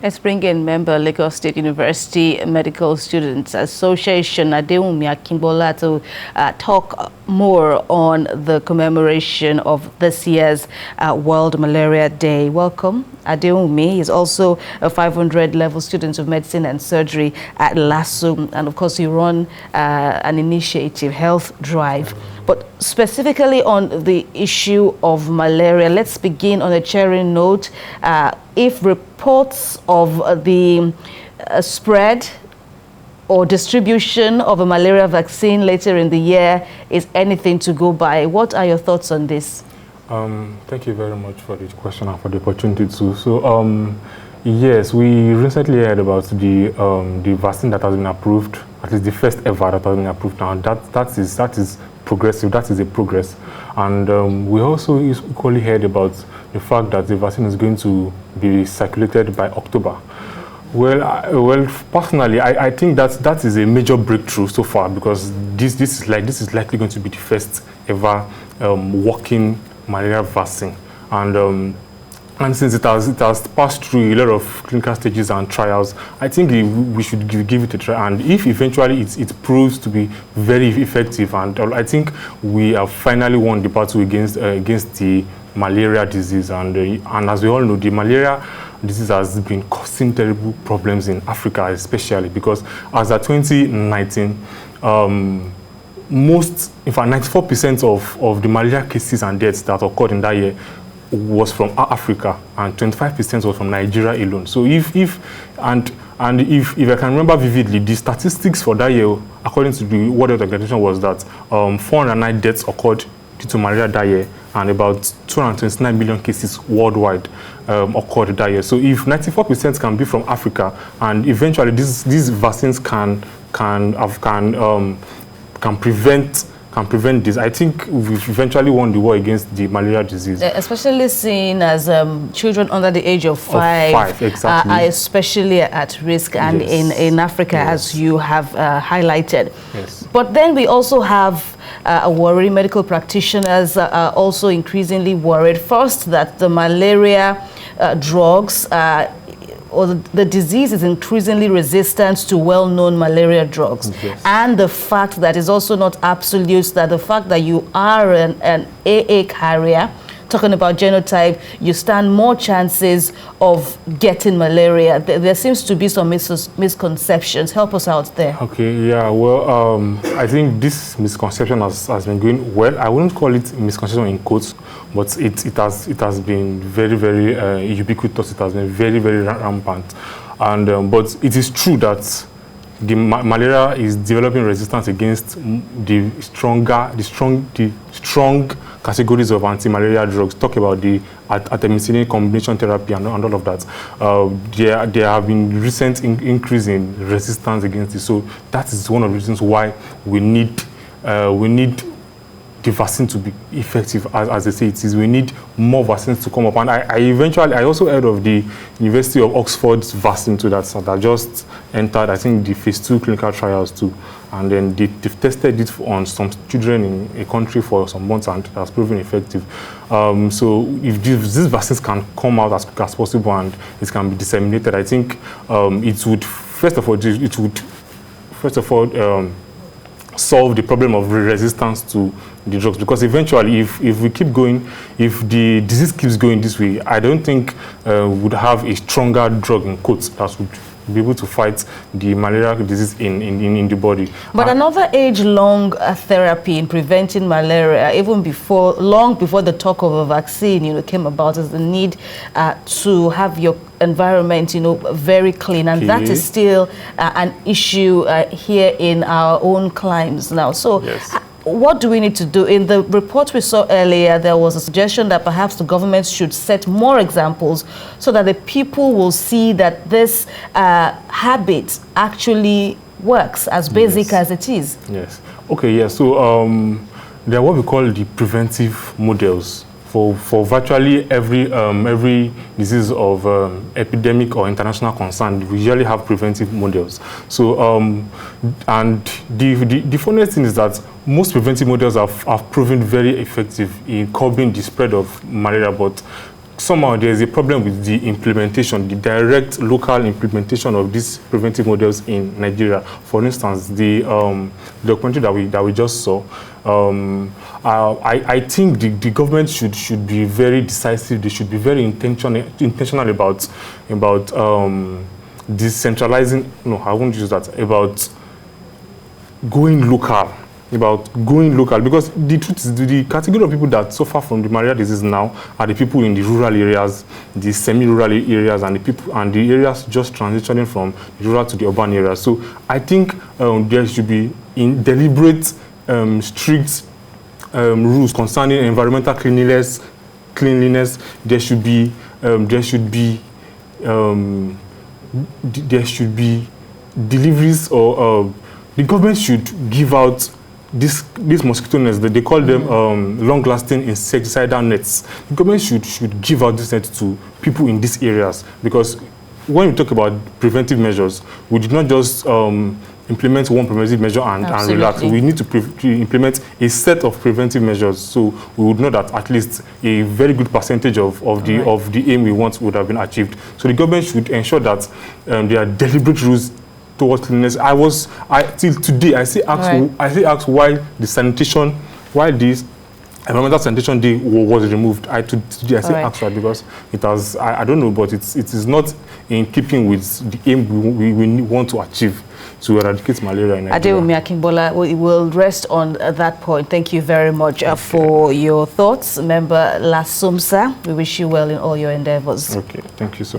Let's bring in member Lagos State University Medical Students Association, Adewumi Akimbola, to talk more on the commemoration of this year's World Malaria Day. Welcome, Adewumi. He's also a 500 level student of medicine and surgery at LASU, and of course you run an initiative, Health Drive. But specifically on the issue of malaria, let's begin on a cheering note. If reports of the spread or distribution of a malaria vaccine later in the year is anything to go by, what are your thoughts on this? Thank you very much for the question and for the opportunity too. So, yes, we recently heard about the vaccine that has been approved, at least the first ever that has been approved now. That is progressive. That is a progress. And we also equally heard about the fact that the vaccine is going to be circulated by October. Well, personally, I think that is a major breakthrough so far, because this is likely going to be the first ever working malaria vaccine. And since it has passed through a lot of clinical stages and trials, I think we should give it a try. And if eventually it proves to be very effective, and I think we have finally won the battle against the malaria disease. And as we all know, the malaria disease has been causing terrible problems in Africa, especially because as of 2019, in fact, 94% of the malaria cases and deaths that occurred in that year was from Africa, and 25% was from Nigeria alone. So if I can remember vividly, the statistics for that year, according to the World Health Organization, was that 409 deaths occurred due to malaria that year, and about 229 million cases worldwide occurred that year. So if 94% can be from Africa, and eventually these vaccines can prevent this, I think we've eventually won the war against the malaria disease. Especially seeing as children under the age of five exactly. Are especially at risk, and yes. in Africa, yes. as you have highlighted. Yes. But then we also have a worry. Medical practitioners are also increasingly worried. First, that the malaria drugs or the disease is increasingly resistant to well-known malaria drugs. Yes. And the fact that is also not absolute, that the fact that you are an AA carrier, talking about genotype, you stand more chances of getting malaria. There seems to be some misconceptions. Help us out there. Okay, yeah, well, I think this misconception has been going well. I wouldn't call it misconception in quotes, but it has been very, very ubiquitous. It has been very, very rampant. And but it is true that the malaria is developing resistance against the strong categories of anti-malaria drugs. Talk about the artemisinin combination therapy and all of that. There have been recent increase in resistance against it. So that is one of the reasons why we need the vaccine to be effective, as they say it is. We need more vaccines to come up. And I also heard of the University of Oxford's vaccine too that just entered, I think, the phase 2 clinical trials too. And then they've tested it on some children in a country for some months, and it has proven effective. So if these vaccines can come out as quick as possible and it can be disseminated, I think it would first of all solve the problem of resistance to the drugs, because eventually if we keep going, if the disease keeps going this way, I don't think we would have a stronger drug in quotes that would be able to fight the malaria disease in the body. But another age-long therapy in preventing malaria, even long before the talk of a vaccine, came about, is the need to have your environment, very clean, and that is still an issue here in our own climes now. So. Yes. What do we need to do? In the report we saw earlier, there was a suggestion that perhaps the government should set more examples so that the people will see that this habit actually works, as basic as it is. Yes. Okay, yeah. So there are what we call the preventive models. For virtually every disease of epidemic or international concern, we usually have preventive models. So, and the funniest thing is that most preventive models have proven very effective in curbing the spread of malaria, but somehow there's a problem with the implementation, the direct local implementation of these preventive models in Nigeria. For instance, the documentary that we just saw, I think the government should be very decisive. They should be very intentional about decentralizing. No, I won't use that. About going local. Because the truth is the category of people that suffer from the malaria disease now are the people in the rural areas, the semi-rural areas, and the areas just transitioning from the rural to the urban areas. So I think there should be deliberate, strict rules concerning environmental cleanliness. There should be deliveries, or the government should give out these mosquito nets, that they call them long-lasting insecticidal nets. The government should give out these nets to people in these areas, because when we talk about preventive measures, we did not just implement one preventive measure and relax. We need to implement a set of preventive measures, so we would know that at least a very good percentage of the aim we want would have been achieved. So the government should ensure that there are deliberate rules towards cleanliness. Till today, I say ask why this environmental sanitation day was removed. Today I say ask why, because it has, I don't know, but it is not in keeping with the aim we want to achieve to eradicate malaria in Nigeria. Adewumi Akingbola, we will rest on that point. Thank you very much for your thoughts. Member Lasumsa, we wish you well in all your endeavors. Okay, thank you so much.